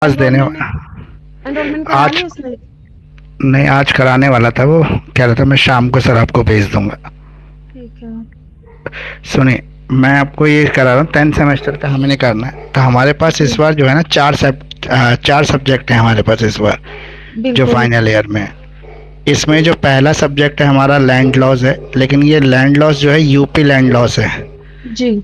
आज देने enrolment enrolment करा ली आज उसने? नहीं, आज कराने वाला था। वो कह रहा था मैं शाम को सर आपको भेज दूंगा। ठीक है। सुनिए, मैं आपको ये करा रहा हूँ, 10 सेमेस्टर का हमें नहीं करना है। तो हमारे पास जी। इस बार जो है ना, चार सब्जेक्ट हैं हमारे पास इस बार, जो बिल्कुल। फाइनल ईयर में है। इसमें जो पहला सब्जेक्ट है हमारा लैंड लॉस है, लेकिन ये लैंड लॉस जो है यूपी लैंड लॉस है। जी।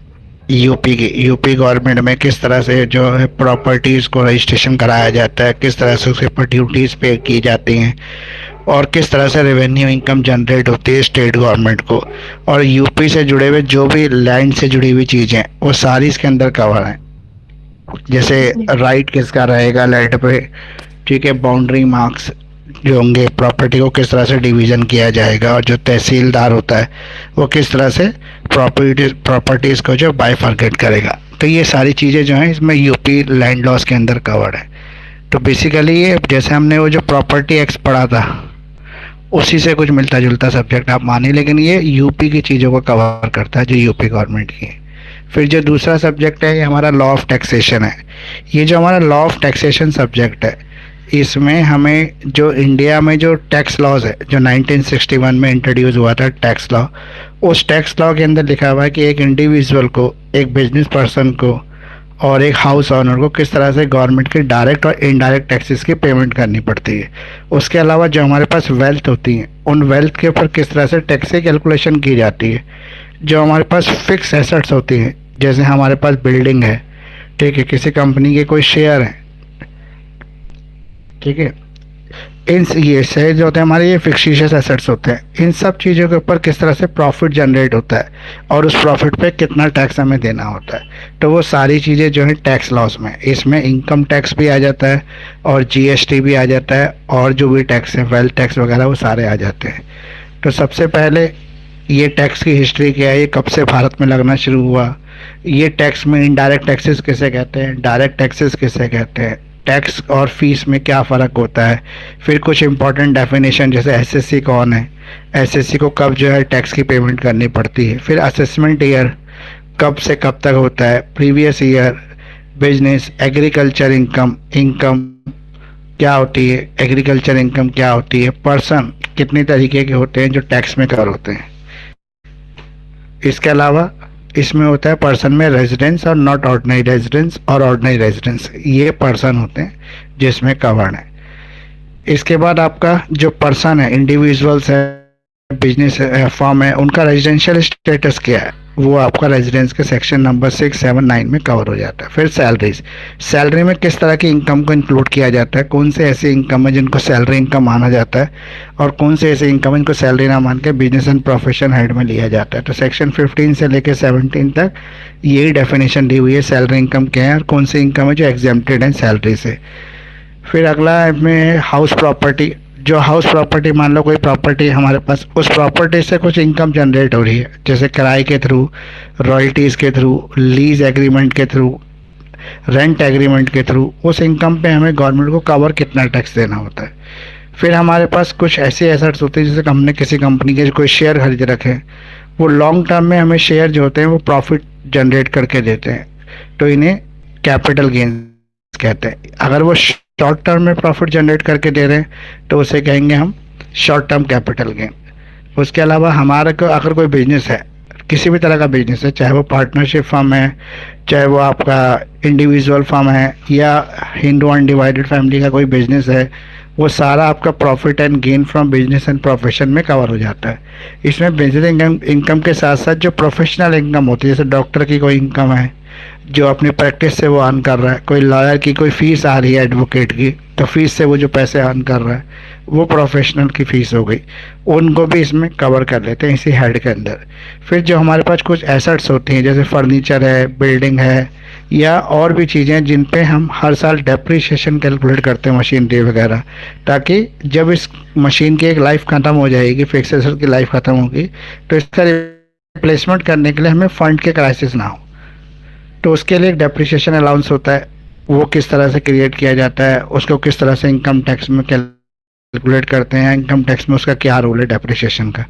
यूपी गवर्नमेंट में किस तरह से जो है प्रॉपर्टीज़ को रजिस्ट्रेशन कराया जाता है, किस तरह से उसके ऊपर ड्यूटीज़ पे की जाती हैं, और किस तरह से रेवेन्यू इनकम जनरेट होती है स्टेट गवर्नमेंट को, और यूपी से जुड़े हुए जो भी लैंड से जुड़ी हुई चीज़ें वो सारी इसके अंदर कवर हैं। जैसे जी। राइट किसका रहेगा लैंड पे, ठीक है, बाउंड्री मार्क्स जो होंगे, प्रॉपर्टी को किस तरह से डिवीज़न किया जाएगा, और जो तहसीलदार होता है वो किस तरह से प्रॉपर्टीज़ को जो बाइफरकेट करेगा। तो ये सारी चीज़ें जो हैं इसमें यूपी लैंड लॉस के अंदर कवर्ड है। तो बेसिकली ये जैसे हमने वो जो प्रॉपर्टी एक्ट पढ़ा था उसी से कुछ मिलता जुलता सब्जेक्ट आप मानिए, लेकिन ये यूपी की चीज़ों को कवर करता है जो यूपी गवर्नमेंट की है। फिर जो दूसरा सब्जेक्ट है ये हमारा लॉ ऑफ टैक्सेशन है। ये जो हमारा लॉ ऑफ टैक्सेशन सब्जेक्ट है, इसमें हमें जो इंडिया में जो टैक्स लॉज है जो 1961 में इंट्रोड्यूस हुआ था टैक्स लॉ, उस टैक्स लॉ के अंदर लिखा हुआ है कि एक इंडिविजुअल को, एक बिजनेस पर्सन को और एक हाउस ओनर को किस तरह से गवर्नमेंट के डायरेक्ट और इनडायरेक्ट टैक्सेस की पेमेंट करनी पड़ती है। उसके अलावा जो हमारे पास वेल्थ होती है उन वेल्थ के ऊपर किस तरह से टैक्स की कैलकुलेशन की जाती है। जो हमारे पास फिक्स एसेट्स होती हैं, जैसे हमारे पास बिल्डिंग है, ठीक है, किसी कंपनी के कोई शेयर हैं, ठीक है, इन ये शेयर जो होते हैं हमारे, ये फिक्सिशियस एसेट्स होते हैं। इन सब चीज़ों के ऊपर किस तरह से प्रॉफिट जनरेट होता है और उस प्रॉफिट पे कितना टैक्स हमें देना होता है, तो वो सारी चीज़ें जो है टैक्स लॉस में, इसमें इनकम टैक्स भी आ जाता है और जीएसटी भी आ जाता है, और जो भी टैक्स है वेल्थ टैक्स वगैरह वो सारे आ जाते हैं। तो सबसे पहले ये टैक्स की हिस्ट्री क्या है, ये कब से भारत में लगना शुरू हुआ, ये टैक्स में इनडायरेक्ट टैक्सेस किसे कहते हैं, डायरेक्ट टैक्सेस किसे कहते हैं, टैक्स और फीस में क्या फ़र्क होता है। फिर कुछ इंपॉर्टेंट डेफिनेशन, जैसे एसएससी कौन है, एसएससी को कब जो है टैक्स की पेमेंट करनी पड़ती है। फिर असेसमेंट ईयर कब से कब तक होता है, previous year, business, agriculture income, income क्या होती है, एग्रीकल्चर इनकम क्या होती है, पर्सन कितने तरीके के होते हैं जो टैक्स में कवर होते हैं। इसके अलावा इसमें होता है पर्सन में रेजिडेंस और नॉट ऑर्डिनरी रेजिडेंस, और ऑर्डिनरी रेजिडेंस, ये पर्सन होते हैं जिसमें कवर्ड है। इसके बाद आपका जो पर्सन है, इंडिविजुअल्स है, बिजनेस फॉर्म है, उनका रेजिडेंशियल स्टेटस क्या है, वो आपका रेजिडेंस के सेक्शन नंबर 6, 7, 9 में कवर हो जाता है। फिर सैलरीज, सैलरी में किस तरह की इनकम को इंक्लूड किया जाता है, कौन से ऐसे इनकम है जिनको सैलरी इनकम माना जाता है, और कौन से ऐसे इनकम है जिनको सैलरी ना मान के बिजनेस एंड प्रोफेशन हेड में लिया जाता है। तो सेक्शन 15 से लेकर 17 तक यही डेफिनेशन दी हुई है सैलरी इनकम क्या है और कौन सी इनकम है जो एग्जेम्प्टेड है सैलरी से। फिर अगला में हाउस प्रॉपर्टी, जो हाउस प्रॉपर्टी, मान लो कोई प्रॉपर्टी हमारे पास, उस प्रॉपर्टी से कुछ इनकम जनरेट हो रही है, जैसे किराए के थ्रू, रॉयल्टीज़ के थ्रू, लीज एग्रीमेंट के थ्रू, रेंट एग्रीमेंट के थ्रू, उस इनकम पे हमें गवर्नमेंट को कवर कितना टैक्स देना होता है। फिर हमारे पास कुछ ऐसे एसेट्स होते हैं, जैसे हमने किसी कंपनी के कोई शेयर खरीद रखे हैं, वो लॉन्ग टर्म में हमें शेयर जो होते हैं वो प्रॉफिट जनरेट करके देते हैं, तो इन्हें कैपिटल गेन्स कहते हैं। अगर वो शॉर्ट टर्म में प्रॉफिट जनरेट करके दे रहे हैं तो उसे कहेंगे हम शॉर्ट टर्म कैपिटल गेन। उसके अलावा हमारे को अगर कोई बिजनेस है, किसी भी तरह का बिजनेस है, चाहे वो पार्टनरशिप फर्म है, चाहे वो आपका इंडिविजुअल फर्म है, या हिंदू अनडिवाइडेड फैमिली का कोई बिजनेस है, वो सारा आपका profit and gain from business and profession में कवर हो जाता है। इसमें बिजनेस इनकम इनकम के साथ साथ जो प्रोफेशनल इनकम होती है, जैसे डॉक्टर की कोई इनकम है जो अपनी प्रैक्टिस से वो अर्न कर रहा है, कोई लॉयर की कोई फ़ीस आ रही है एडवोकेट की, तो फीस से वो जो पैसे अर्न कर रहा है वो प्रोफेशनल की फ़ीस हो गई, उनको भी इसमें कवर कर लेते हैं इसी हेड के अंदर। फिर जो हमारे पास कुछ एसेट्स होती हैं, जैसे फर्नीचर है, बिल्डिंग है, या और भी चीज़ें जिन पे हम हर साल डेप्रिसिएशन कैलकुलेट करते हैं, मशीनरी वगैरह, ताकि जब इस मशीन की एक लाइफ ख़त्म हो जाएगी, फिक्स एसेट की लाइफ ख़त्म होगी, तो इसका रिप्लेसमेंट करने के लिए हमें फ़ंड के क्राइसिस ना हो। तो उसके लिए एक डेप्रिसिएशन अलाउंस होता है, वो किस तरह से क्रिएट किया जाता है, उसको किस तरह से इनकम टैक्स में कैलकुलेट करते हैं, इनकम टैक्स में उसका क्या रोल है डेप्रिसिएशन का।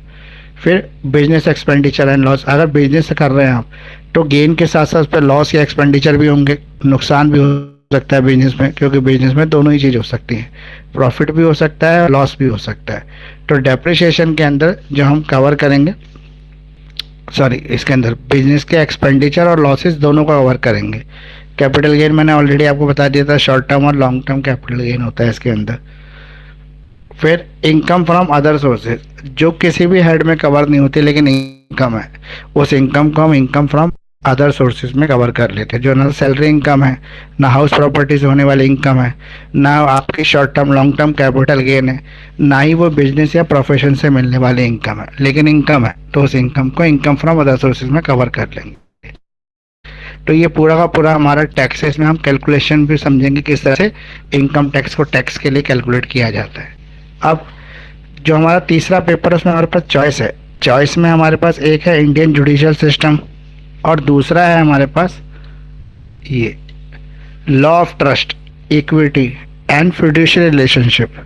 फिर बिजनेस एक्सपेंडिचर एंड लॉस, अगर बिजनेस कर रहे हैं आप तो गेन के साथ साथ उस पर लॉस या एक्सपेंडिचर भी होंगे, नुकसान भी हो सकता है बिजनेस में, क्योंकि बिजनेस में दोनों ही चीज़ हो सकती है, प्रॉफिट भी हो सकता है, लॉस भी हो सकता है। तो डेप्रिसिएशन के अंदर जो हम कवर करेंगे, सॉरी, इसके अंदर बिजनेस के एक्सपेंडिचर और लॉसेस दोनों का कवर करेंगे। कैपिटल गेन मैंने ऑलरेडी आपको बता दिया था, शॉर्ट टर्म और लॉन्ग टर्म कैपिटल गेन होता है इसके अंदर। फिर इनकम फ्रॉम अदर सोर्सेज, जो किसी भी हेड में कवर नहीं होती लेकिन इनकम है, उस इनकम को हम इनकम फ्रॉम अदर सोर्सेज में कवर कर लेते हैं, जो ना सैलरी इनकम है, ना हाउस प्रॉपर्टी से होने वाली इनकम है, ना आपकी short term long term capital gain है, ना ही वो बिजनेस या प्रोफेशन से मिलने वाली इनकम है, लेकिन इनकम है तो उस इनकम को इनकम फ्रॉम अदर सोर्सेज में कवर कर लेंगे। तो ये पूरा का पूरा हमारा टैक्सेस में हम कैलकुलेशन भी समझेंगे किस तरह से इनकम टैक्स को टैक्स के लिए कैलकुलेट किया जाता है। अब जो हमारा तीसरा पेपर है उसमें हमारे पास चॉइस है। चॉइस में हमारे पास एक है इंडियन जुडिशियल सिस्टम और दूसरा है हमारे पास ये law of trust, equity and fiducial relationship.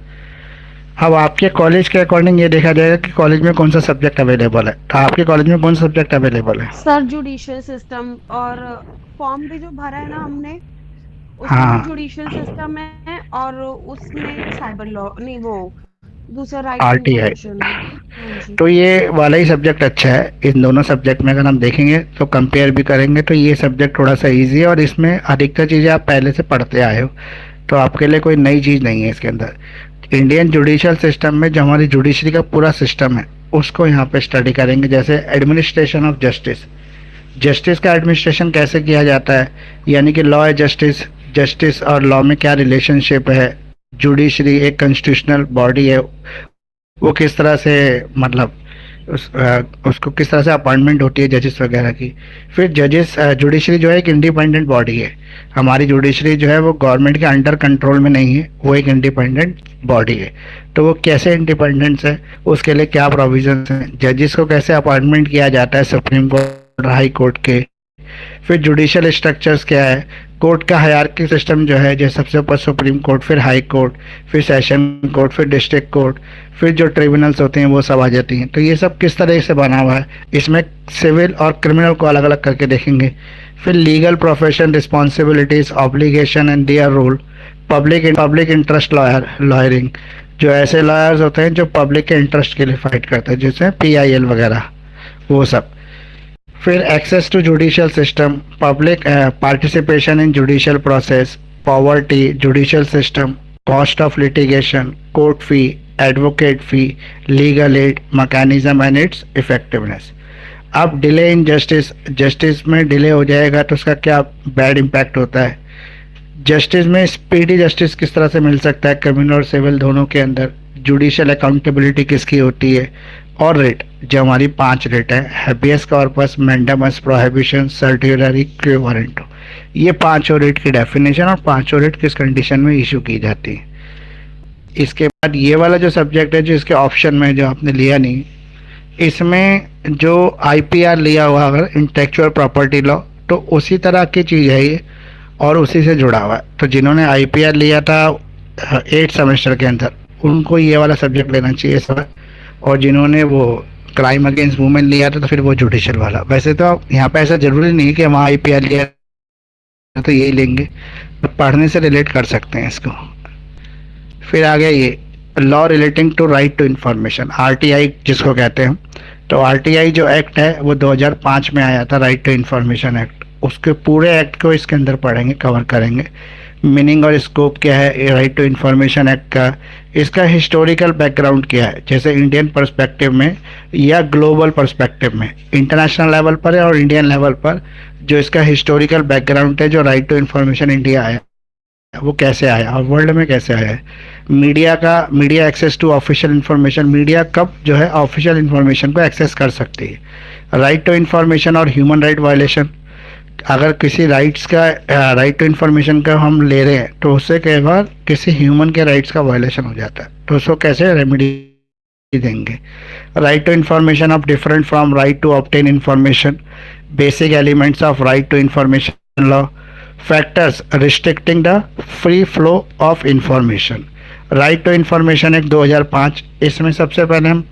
अब आपके कॉलेज के अकॉर्डिंग ये देखा जाएगा कि कॉलेज में कौन सा सब्जेक्ट अवेलेबल है। तो आपके कॉलेज में कौन सा सब्जेक्ट अवेलेबल है? सर जुडिशियल सिस्टम, और फॉर्म भी जो भरा है ना हमने, उसमें हाँ, जुडिशियल सिस्टम है और उसमें साइबर लॉ, नहीं वो दूसरा राइट टू आरटीआई। इंफॉर्मेशन है। हाँ जी। तो ये वाला ही सब्जेक्ट अच्छा है। इन दोनों सब्जेक्ट में अगर हम देखेंगे तो कंपेयर भी करेंगे तो ये सब्जेक्ट थोड़ा सा इजी है और इसमें अधिकतर चीज़ें आप पहले से पढ़ते आए हो, तो आपके लिए कोई नई चीज़ नहीं है इसके अंदर। इंडियन जुडिशियल सिस्टम में जो हमारी जुडिशरी का पूरा सिस्टम है उसको यहाँ पे स्टडी करेंगे, जैसे एडमिनिस्ट्रेशन ऑफ जस्टिस, जस्टिस का एडमिनिस्ट्रेशन कैसे किया जाता है, यानी कि लॉ है जस्टिस, जस्टिस और लॉ में क्या रिलेशनशिप है, जुडिशरी एक कॉन्स्टिट्यूशनल बॉडी है, वो किस तरह से मतलब उसको किस तरह से अपॉइंटमेंट होती है जजेस वगैरह की। फिर जजेस जुडिशरी जो है एक इंडिपेंडेंट बॉडी है, हमारी जुडिशरी जो है वो गवर्नमेंट के अंडर कंट्रोल में नहीं है, वो एक इंडिपेंडेंट बॉडी है। तो वो कैसे इंडिपेंडेंस है, उसके लिए क्या प्रोविजंस हैं, जजेस को कैसे अपॉइंटमेंट किया जाता है सुप्रीम कोर्ट हाई कोर्ट के। फिर जुडिशियल स्ट्रक्चर्स क्या है, कोर्ट का हायरार्की सिस्टम जो है, जैसे सबसे ऊपर सुप्रीम कोर्ट, फिर हाई कोर्ट, फिर सेशन कोर्ट, फिर डिस्ट्रिक्ट कोर्ट, फिर जो ट्रिब्यूनल्स होते हैं वो सब आ जाती हैं। तो ये सब किस तरह से बना हुआ है, इसमें सिविल और क्रिमिनल को अलग अलग करके देखेंगे। फिर legal profession, responsibilities, obligation and their role, public interest lawyering, जो ऐसे लॉयर्स होते हैं जो पब्लिक के इंटरेस्ट के लिए फाइट करते हैं, जैसे PIL वगैरह, वो सब। फिर access to judicial system, public participation in judicial process, poverty, judicial system, cost of litigation, court fee, advocate fee, legal aid mechanism and its effectiveness. अब डिले इन जस्टिस, जस्टिस में delay हो जाएगा तो उसका क्या बैड इम्पैक्ट होता है। Justice में स्पीडी जस्टिस किस तरह से मिल सकता है क्रिमिनल और सिविल दोनों के अंदर, जुडिशियल अकाउंटेबिलिटी किसकी होती है, और रेट, जो हमारी 5 रेट है, habeas corpus, mandamus, prohibition, certiorari, quo warranto, ये 5 रेट की डेफिनेशन और 5 रेट किस कंडीशन में इशू की जाती है। इसके बाद ये वाला जो सब्जेक्ट है जो इसके ऑप्शन में जो आपने लिया नहीं, इसमें जो IPR लिया हुआ अगर इंटेलेक्चुअल प्रॉपर्टी लॉ, तो उसी तरह की चीज़ है ये और उसी से जुड़ा हुआ है। तो जिन्होंने IPR लिया था 8 सेमेस्टर के अंदर, उनको ये वाला सब्जेक्ट लेना चाहिए सर, और जिन्होंने वो क्राइम अगेंस्ट वुमेन लिया था तो फिर वो जुडिशियल वाला। वैसे तो यहाँ पे ऐसा जरूरी नहीं कि वहाँ IPR लिया तो यही लेंगे, पढ़ने से रिलेट कर सकते हैं इसको। फिर आ गया ये law relating to right to information, RTI जिसको कहते हैं। तो RTI जो एक्ट है वो 2005 में आया था, राइट टू इंफॉर्मेशन एक्ट। उसके पूरे एक्ट को इसके अंदर पढ़ेंगे, कवर करेंगे। मीनिंग और स्कोप क्या है राइट टू इंफॉर्मेशन एक्ट का, इसका हिस्टोरिकल बैकग्राउंड क्या है, जैसे इंडियन पर्सपेक्टिव में या ग्लोबल पर्सपेक्टिव में, इंटरनेशनल लेवल पर है और इंडियन लेवल पर, जो इसका हिस्टोरिकल बैकग्राउंड है, जो राइट टू इंफॉर्मेशन इंडिया आया वो कैसे आया और वर्ल्ड में कैसे आया है। Media access to official information, media कब जो है ऑफिशियल इंफॉर्मेशन को एक्सेस कर सकती है। राइट टू इंफॉर्मेशन और ह्यूमन राइट वायलेशन, अगर किसी राइट्स का राइट टू इंफॉर्मेशन का हम ले रहे हैं तो उससे कई बार किसी ह्यूमन के राइट्स का वायलेशन हो जाता है, तो उसको कैसे रेमेडी देंगे। Right to information of different from right to obtain information, basic elements of right to information law, factors restricting the free flow of information. Right to information act 2005, इसमें सबसे पहले हम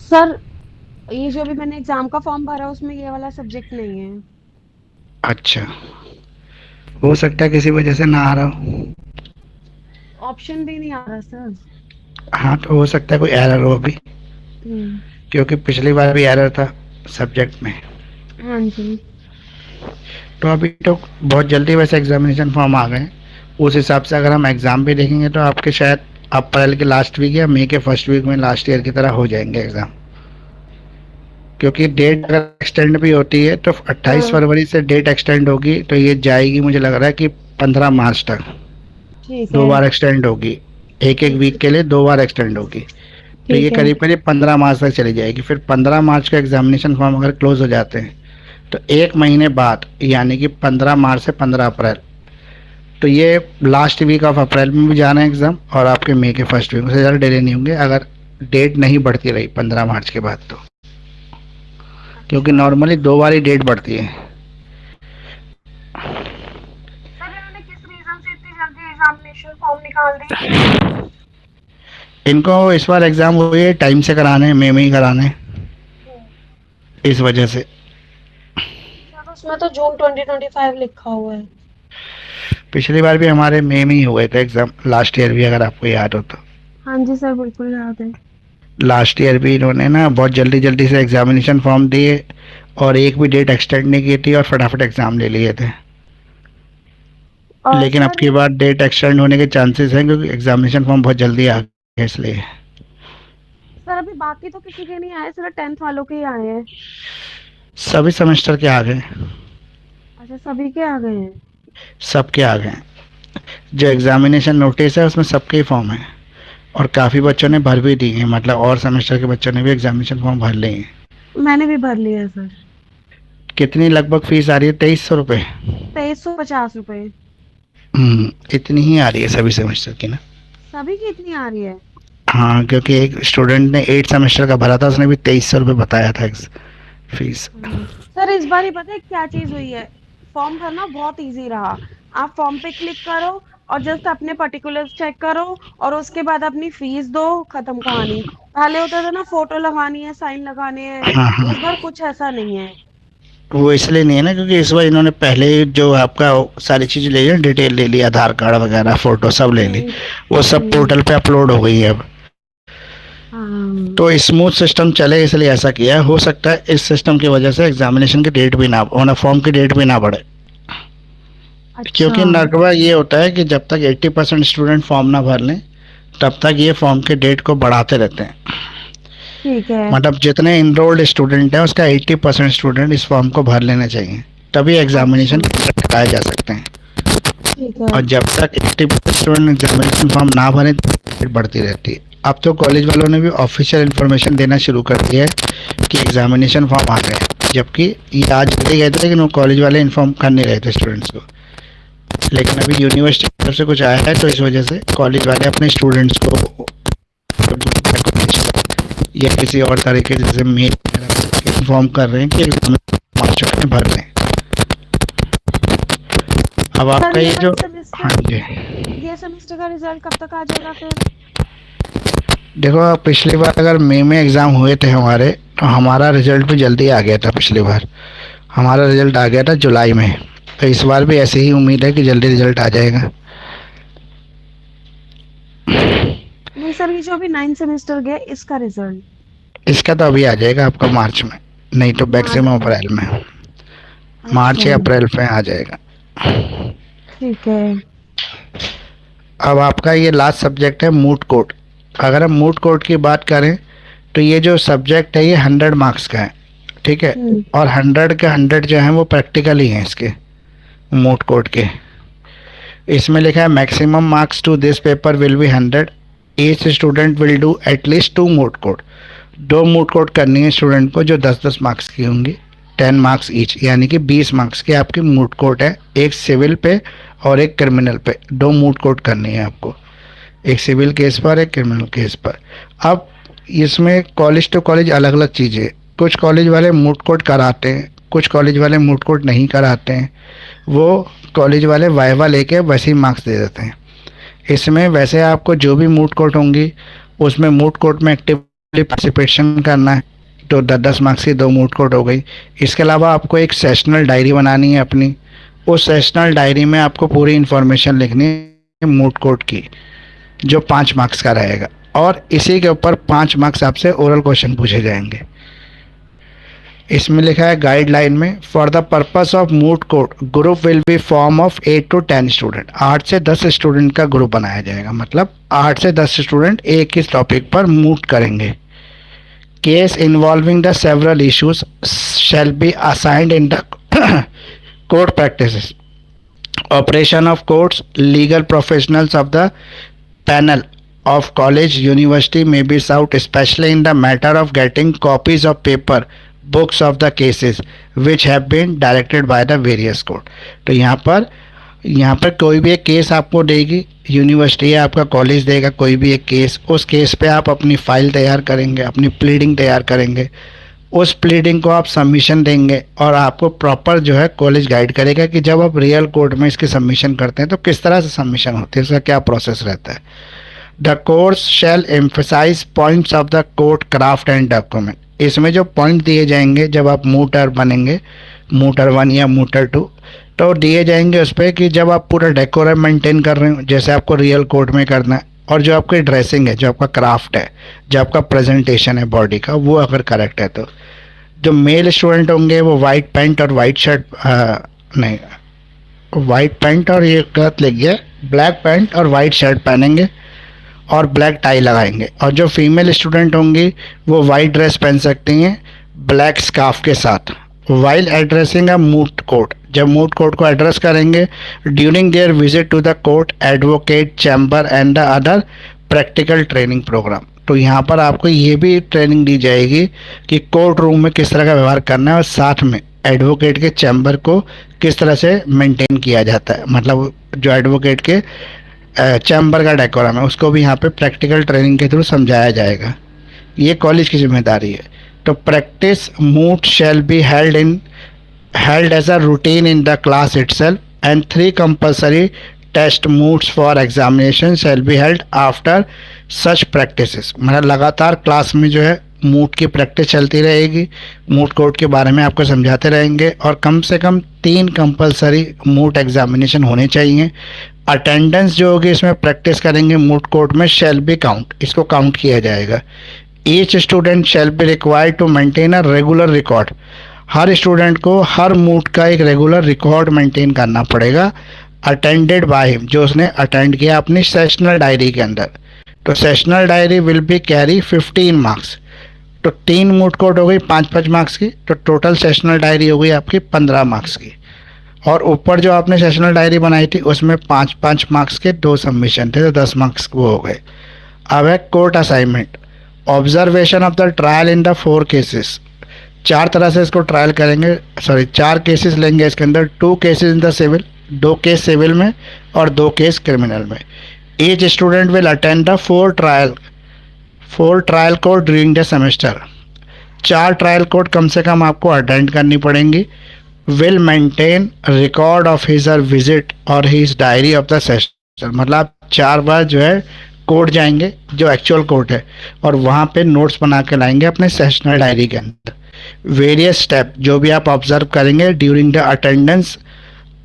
सर ये जो अभी मैंने एग्जाम का फॉर्म भरा उसमें ये वाला सब्जेक्ट नहीं है। अच्छा, हो सकता है किसी वजह से ना आ रहा हो। ऑप्शन भी नहीं आ रहा सर। हाँ, तो हो सकता है कोई एरर हो अभी, क्योंकि पिछली बार भी एरर था सब्जेक्ट में। हाँ जी। तो अभी तो बहुत जल्दी वैसे एग्जामिनेशन फॉर्म आ गए, उस हिसाब से अगर हम एग्ज़ाम भी देखेंगे तो आपके शायद अप्रैल के लास्ट वीक या मई के फर्स्ट वीक में लास्ट ईयर की तरह हो जाएंगे एग्ज़ाम, क्योंकि डेट अगर एक्सटेंड भी होती है तो 28 फरवरी से डेट एक्सटेंड होगी, तो ये जाएगी मुझे लग रहा है कि 15 मार्च तक। ठीक दो है। बार एक्सटेंड होगी, एक वीक के लिए 2 बार एक्सटेंड होगी, तो ये ठीक है। करीब करीब 15 मार्च तक चली जाएगी। फिर 15 मार्च का एग्जामिनेशन फॉर्म अगर क्लोज हो जाते हैं तो 1 महीने बाद यानी कि 15 मार्च से 15 अप्रैल, तो ये लास्ट वीक ऑफ अप्रैल में भी जाना है एग्ज़ाम, और आपके मई के फर्स्ट वीक में से ज़्यादा डिले नहीं होंगे अगर डेट नहीं बढ़ती रही 15 मार्च के बाद, तो क्योंकि नॉर्मली 2 बार ही डेट बढ़ती है। सर इन्होंने किस रीजन से इतनी जल्दी एग्जामिनेशन फॉर्म निकाल दी? इनको इस बार एग्ज़ाम हुई है टाइम से कराने, मई में ही कराने, इस वजह से। सर उसमें तो जून 2025 लिखा हुआ है। पिछली बार भी हमारे मई में ही हुए थे एग्ज़ाम, लास्ट ईयर भी, अगर आपको याद हो तो। हाँ जी सर, बिल्कुल याद है। लास्ट ईयर भी इन्होंने ना बहुत जल्दी जल्दी से एग्जामिनेशन फॉर्म दिए और एक भी डेट एक्सटेंड नहीं की थी और फटाफट एग्ज़ाम ले लिए थे। लेकिन अब की बार डेट एक्सटेंड होने के चांसेस हैं क्योंकि एग्जामिनेशन फॉर्म बहुत जल्दी आ गए, इसलिए। सर अभी बाकी तो किसी के नहीं आए, सिर्फ 10th वालों के ही आए हैं। सभी सेमेस्टर के आ गए। अच्छा, सभी के आ गए हैं। सबके आ गए। जो एग्जामिनेशन नोटिस है उसमें सबके ही फॉर्म है, और काफ़ी बच्चों ने भर भी दिए हैं, मतलब और सेमेस्टर के बच्चों ने भी एग्जामिनेशन फॉर्म भर लिए हैं। मैंने भी भर लिया है सर। कितनी लगभग फीस आ रही है? 2300 रुपये। 2350 रुपए। इतनी ही आ रही है सभी सेमेस्टर की ना। सभी की इतनी आ रही है? हाँ, क्योंकि एक स्टूडेंट ने 8 सेमेस्टर का भरा था, उसने भी 2300 रुपये बताया था फीस। सर इस बार ही पता है क्या चीज हुई है, फॉर्म भरना बहुत इजी रहा। आप फॉर्म पे क्लिक करो और जस्ट अपने पर्टिकुलर्स चेक करो और उसके बाद अपनी फीस दो, खत्म कहानी। पहले होता था ना फोटो लगानी है, साइन लगाने हैं। हाँ हाँ, इस बार कुछ ऐसा नहीं है। वो इसलिए नहीं है ना क्योंकि इस बार इन्होंने पहले जो आपका सारी चीज़ ले ली, डिटेल ले ली, आधार कार्ड वगैरह, फोटो सब ले ली, वो सब पोर्टल पे अपलोड हो गई है अब। तो स्मूथ सिस्टम चले इसलिए ऐसा किया है। हो सकता है इस सिस्टम की वजह से एग्जामिनेशन की डेट भी ना होना, फॉर्म की डेट भी ना बढ़े। अच्छा। क्योंकि नकबा ये होता है कि जब तक 80% स्टूडेंट फॉर्म ना भर लें तब तक ये फॉर्म के डेट को बढ़ाते रहते हैं। ठीक है। मतलब जितने इनरोल्ड स्टूडेंट हैं उसका 80% स्टूडेंट इस फॉर्म को भर लेना चाहिए, तभी एग्जामिनेशन कराए जा सकते हैं। ठीक है। और जब तक 80% स्टूडेंट एग्जामिनेशन फॉर्म ना भरें तो डेट बढ़ती रहती है। अब तो कॉलेज वालों ने भी ऑफिशियल इन्फॉर्मेशन देना शुरू कर दिया है कि एग्जामिनेशन फॉर्म आ गए, जबकि ये आज जल्दी गए थे लेकिन वो कॉलेज वाले इन्फॉर्म कर नहीं रहे थे स्टूडेंट्स को। लेकिन अभी यूनिवर्सिटी की तरफ से कुछ आया है तो इस वजह से कॉलेज वाले अपने स्टूडेंट्स को या किसी और तरीके जैसे मेल इन्फॉर्म कर रहे हैं कि एग्जाम मार्च में भर लें। अब सर आपका ये ये वाला जो, हाँ सेमेस्टर जी, ये सेमेस्टर का रिजल्ट कब तक आ जाएगा फिर? देखो पिछली बार अगर मई में एग्ज़ाम हुए थे हमारे, तो हमारा रिजल्ट भी जल्दी आ गया था। पिछली बार हमारा रिजल्ट आ गया था जुलाई में, तो इस बार भी ऐसे ही उम्मीद है कि जल्दी रिजल्ट आ जाएगा। नहीं सर, ये जो अभी 9th सेमेस्टर गया इसका रिजल्ट इसका तो अभी आ जाएगा आपका मार्च में, नहीं तो मैक्सिमम मार्च में। अप्रैल में, मार्च अच्छा या अप्रैल में आ जाएगा। ठीक है। अब आपका ये लास्ट सब्जेक्ट है मूट कोर्ट। अगर हम मूट कोर्ट की बात करें तो ये जो सब्जेक्ट है ये 100 मार्क्स का है, ठीक है। हम्म। और 100 के 100 जो हैं वो प्रैक्टिकल ही हैं इसके, मूट कोर्ट के। इसमें लिखा है maximum marks to this paper will be 100। Each student will do at least 2 moot court. 2 moot court करनी है स्टूडेंट को, जो 10-10 मार्क्स की होंगी, 10 मार्क्स ईच, यानी कि 20 मार्क्स की आपकी मूट कोर्ट है। एक सिविल पे और एक क्रिमिनल पे 2 मूट कोर्ट करनी है आपको, एक सिविल केस पर एक क्रिमिनल केस पर। अब इसमें कॉलेज टू कॉलेज अलग अलग चीज़ें, कुछ कॉलेज वाले मूट कोर्ट कराते हैं, कुछ कॉलेज वाले मूट कोर्ट नहीं कराते हैं। वो कॉलेज वाले वाइवा लेके वैसे ही मार्क्स दे देते हैं। इसमें वैसे आपको जो भी मूट कोर्ट होंगी उसमें मूट कोर्ट में एक्टिवली पार्टिसिपेशन करना है, तो 10-10 मार्क्स की 2 मूट कोर्ट हो गई। इसके अलावा आपको एक सेशनल डायरी बनानी है अपनी, उस सेशनल डायरी में आपको पूरी इन्फॉर्मेशन लिखनी है मूट कोर्ट की, जो 5 मार्क्स का रहेगा। और इसी के ऊपर 5 मार्क्स आपसे ओरल क्वेश्चन पूछे जाएंगे। इसमें लिखा है गाइडलाइन में, for the purpose of moot court group will be form of 8 to 10 student. 8 से 10 स्टूडेंट का ग्रुप बनाया जाएगा, मतलब 8 से 10 स्टूडेंट एक ही टॉपिक पर मूट करेंगे। Case involving the several issues shall be assigned in the court practices. Operation of courts, legal professionals of the panel of college university may be sought, especially in the matter of getting copies of paper books of the cases which have been directed by the various court। तो यहाँ पर कोई भी एक case आपको देगी university या आपका कॉलेज देगा, कोई भी एक केस, उस केस पे आप अपनी फाइल तैयार करेंगे, अपनी प्लीडिंग तैयार करेंगे। उस प्लीडिंग को आप सबमिशन देंगे और आपको प्रॉपर जो है कॉलेज गाइड करेगा कि जब आप रियल कोर्ट में इसकी सबमिशन करते हैं तो किस तरह से सबमिशन होती है, इसका क्या प्रोसेस रहता है। The course shall emphasise points of the court craft and document. इसमें जो पॉइंट दिए जाएंगे जब आप मूटर बनेंगे, मूटर 1 या मूटर 2, तो दिए जाएंगे उस पर कि जब आप पूरा डेकोरम मेंटेन कर रहे हो जैसे आपको रियल कोर्ट में करना है, और जो आपकी ड्रेसिंग है, जो आपका क्राफ्ट है, जो आपका प्रेजेंटेशन है बॉडी का, वो अगर करेक्ट है तो जो मेल स्टूडेंट होंगे वो वाइट पैंट और वाइट शर्ट, नहीं वाइट पैंट और ये गलत लिख गया, ब्लैक पैंट और वाइट शर्ट पहनेंगे और ब्लैक टाई लगाएंगे। और जो फीमेल स्टूडेंट होंगी वो वाइट ड्रेस पहन सकती हैं ब्लैक स्कार्फ के साथ, while addressing a moot court. जब मूट कोर्ट को एड्रेस करेंगे during their visit to the court, advocate chamber and the other practical training programme. तो यहाँ पर आपको ये भी ट्रेनिंग दी जाएगी कि कोर्ट रूम में किस तरह का व्यवहार करना है और साथ में एडवोकेट के चैम्बर को किस तरह से मेंटेन किया जाता है, मतलब जो एडवोकेट के चैम्बर का डेकोरम है उसको भी यहाँ पे प्रैक्टिकल ट्रेनिंग के थ्रू समझाया जाएगा। ये कॉलेज की जिम्मेदारी है। तो practice moot shall be held as a routine in the class itself, and 3 compulsory test moots for examination shall be held after such practices। मतलब लगातार क्लास में जो है मूट की प्रैक्टिस चलती रहेगी, मूट कोर्ट के बारे में आपको समझाते रहेंगे, और कम से कम 3 कंपलसरी मूट एग्जामिनेशन होने चाहिए। अटेंडेंस जो होगी इसमें प्रैक्टिस करेंगे मूट कोर्ट में शैल बी काउंट, इसको काउंट किया जाएगा। Each student shall be required to maintain a regular record. हर स्टूडेंट को हर मूट का एक रेगुलर रिकॉर्ड मेंटेन करना पड़ेगा, अटेंडेड बाय हिम, जो उसने अटेंड किया अपनी सेशनल डायरी के अंदर। तो sessional diary will be carry 15 marks. तो 3 मूट कोर्ट हो गई 5-5 मार्क्स की, तो टोटल सेशनल डायरी हो गई आपकी 15 मार्क्स की। और ऊपर जो आपने सेशनल डायरी बनाई थी उसमें 5-5 मार्क्स के 2 सबमिशन थे, तो 10 मार्क्स वो हो गए। अब है court assignment, observation of the trial in the 4 cases. 4 तरह से इसको ट्रायल करेंगे, 4 केसेस लेंगे इसके अंदर। 2 cases in the civil, 2 case civil में और 2 केस क्रिमिनल में। Each student will attend the 4 trial court during the semester. 4 trial court कम से कम आपको अटेंड करनी पड़ेंगी। Will maintain record of his और विजिट और his diary of the session, मतलब आप 4 बार जो है कोर्ट जाएंगे जो एक्चुअल कोर्ट है, और वहाँ पे नोट्स बना के लाएंगे अपने सेशनल डायरी के अंदर। वेरियस स्टेप जो भी आप ऑब्जर्व करेंगे during the attendance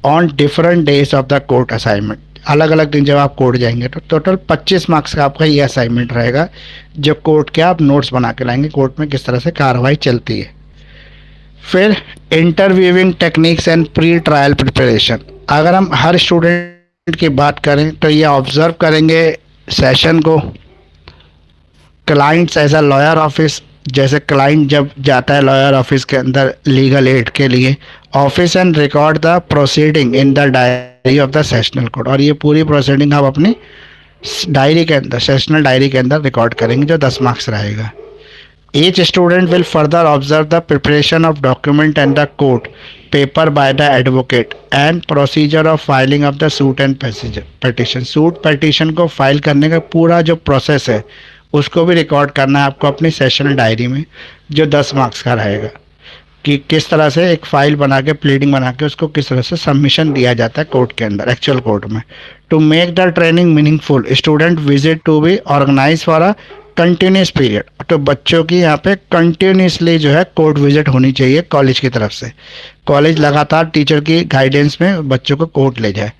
on different days of the court assignment, अलग अलग दिन जब आप कोर्ट जाएंगे तो टोटल 25 मार्क्स का आपका ये असाइनमेंट रहेगा, जो कोर्ट के आप नोट्स बना के लाएंगे, कोर्ट में किस तरह से कार्रवाई चलती है। फिर interviewing techniques and pre trial preparation, अगर हम हर स्टूडेंट की बात करें तो ये ऑब्जर्व करेंगे सेशन को। Clients as a lawyer office, जैसे क्लाइंट जब जाता है लॉयर ऑफिस के अंदर लीगल एड के लिए, office and record the proceeding in the diary of the sessional court, और ये पूरी प्रोसीडिंग आप अपनी डायरी के अंदर, सेशनल डायरी के अंदर रिकॉर्ड करेंगे जो 10 मार्क्स रहेगा। Each student will further observe the preparation of document and the court paper by the advocate and procedure of filing of the suit and petition. Suit petition को file करने का पूरा जो प्रोसेस है उसको भी रिकॉर्ड करना है आपको अपनी सेशनल डायरी में, जो 10 मार्क्स का रहेगा, कि किस तरह से एक फाइल बना के प्लीडिंग बना के उसको किस तरह से सबमिशन दिया जाता है कोर्ट के अंदर, एक्चुअल कोर्ट में। To make the training meaningful student visit to be organise for a continuous period, तो बच्चों की यहाँ पे कंटिन्यूसली जो है कोर्ट विजिट होनी चाहिए कॉलेज की तरफ से। कॉलेज लगातार टीचर की गाइडेंस में बच्चों को कोर्ट ले जाए।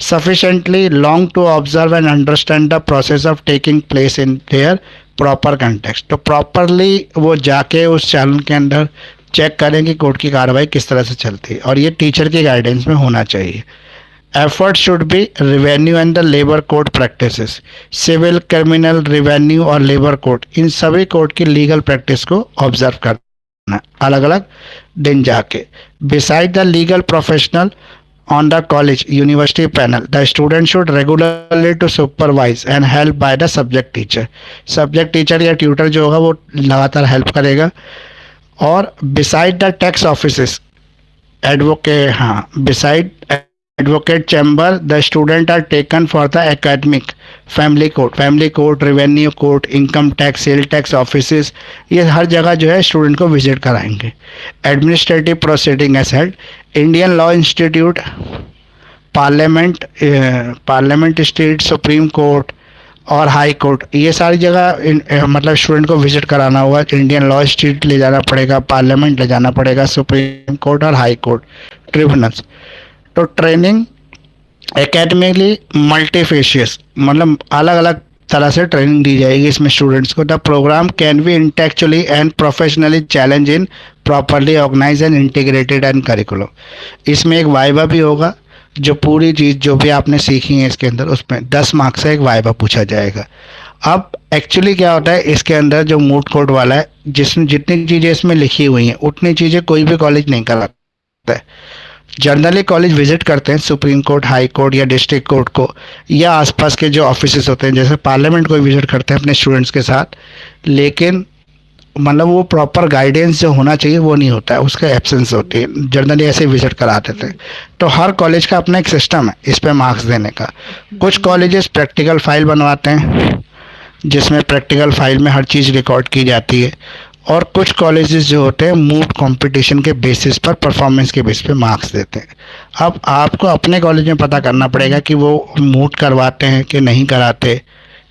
Sufficiently long to observe and understand the process of taking place in their proper context, तो प्रॉपरली वो जाके उस चालन के अंदर चेक करें कि कोर्ट की कार्रवाई किस तरह से चलती है, और ये टीचर की गाइडेंस में होना चाहिए। Effort should be revenue and the labour code practices, civil, criminal, revenue और लेबर कोड, इन सभी कोड की लीगल प्रैक्टिस को ऑब्जर्व करना अलग अलग दिन जाके। Beside the legal professional on the college university panel, the student should regularly to supervise and help by the subject teacher, subject teacher या tutor जो होगा वो लगातार help करेगा। और beside the tax offices, advocate, हाँ, beside advocate chamber, the student are taken for the academic, family court, revenue court, income tax, sale tax offices, ये हर जगह जो है स्टूडेंट को विजिट कराएंगे। Administrative proceeding as head, Indian law institute, parliament state supreme court और high court, ये सारी जगह मतलब स्टूडेंट को विजिट कराना होगा। इंडियन लॉ इंस्टीट्यूट ले जाना पड़ेगा, पार्लियामेंट ले जाना पड़ेगा, सुप्रीम कोर्ट और हाई कोर्ट ट्रिब्यूनल्स। तो ट्रेनिंग एकेडमिकली मल्टीफेशियस, मतलब अलग अलग तरह से ट्रेनिंग दी जाएगी इसमें स्टूडेंट्स को। The programme can be intellectually and professionally challenge in properly organise and integrated and curriculum. इसमें एक वाइवा भी होगा, जो पूरी चीज़ जो भी आपने सीखी है इसके अंदर उसमें 10 मार्क्स से एक वाइवा पूछा जाएगा। अब एक्चुअली क्या होता है इसके अंदर जो मूट कोर्ट वाला है, जिसमें जितनी चीज़ें इसमें लिखी हुई हैं उतनी चीज़ें कोई भी कॉलेज नहीं कराता है। जनरली कॉलेज विजिट करते हैं सुप्रीम कोर्ट, हाई कोर्ट या डिस्ट्रिक्ट कोर्ट को, या आसपास के जो ऑफिसेस होते हैं, जैसे पार्लियामेंट को विजिट करते हैं अपने स्टूडेंट्स के साथ, लेकिन मतलब वो प्रॉपर गाइडेंस जो होना चाहिए वो नहीं होता है, उसका एब्सेंस होती है। जनरली ऐसे विजिट करा देते हैं। तो हर कॉलेज का अपना एक सिस्टम है इस पे मार्क्स देने का। कुछ कॉलेजेस प्रैक्टिकल फाइल बनवाते हैं जिसमें प्रैक्टिकल फाइल में हर चीज़ रिकॉर्ड की जाती है, और कुछ कॉलेजेस जो होते हैं मूट कंपटीशन के बेसिस पर, परफॉर्मेंस के बेसिस पे मार्क्स देते हैं। अब आपको अपने कॉलेज में पता करना पड़ेगा कि वो मूट करवाते हैं कि नहीं कराते,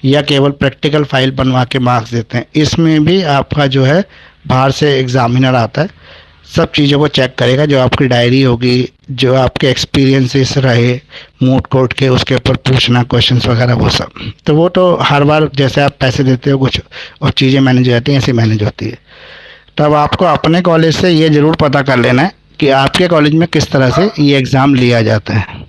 या केवल प्रैक्टिकल फाइल बनवा के मार्क्स देते हैं। इसमें भी आपका जो है बाहर से एग्जामिनर आता है, सब चीज़ों को चेक करेगा, जो आपकी डायरी होगी, जो आपके एक्सपीरियंसेस रहे मूट कोर्ट के, उसके ऊपर पूछना क्वेश्चंस वगैरह वो सब। तो वो तो हर बार जैसे आप पैसे देते हो कुछ और चीज़ें मैनेज हो जाती हैं, ऐसी मैनेज होती है। तब आपको अपने कॉलेज से ये ज़रूर पता कर लेना है कि आपके कॉलेज में किस तरह से ये एग्ज़ाम लिया जाता है।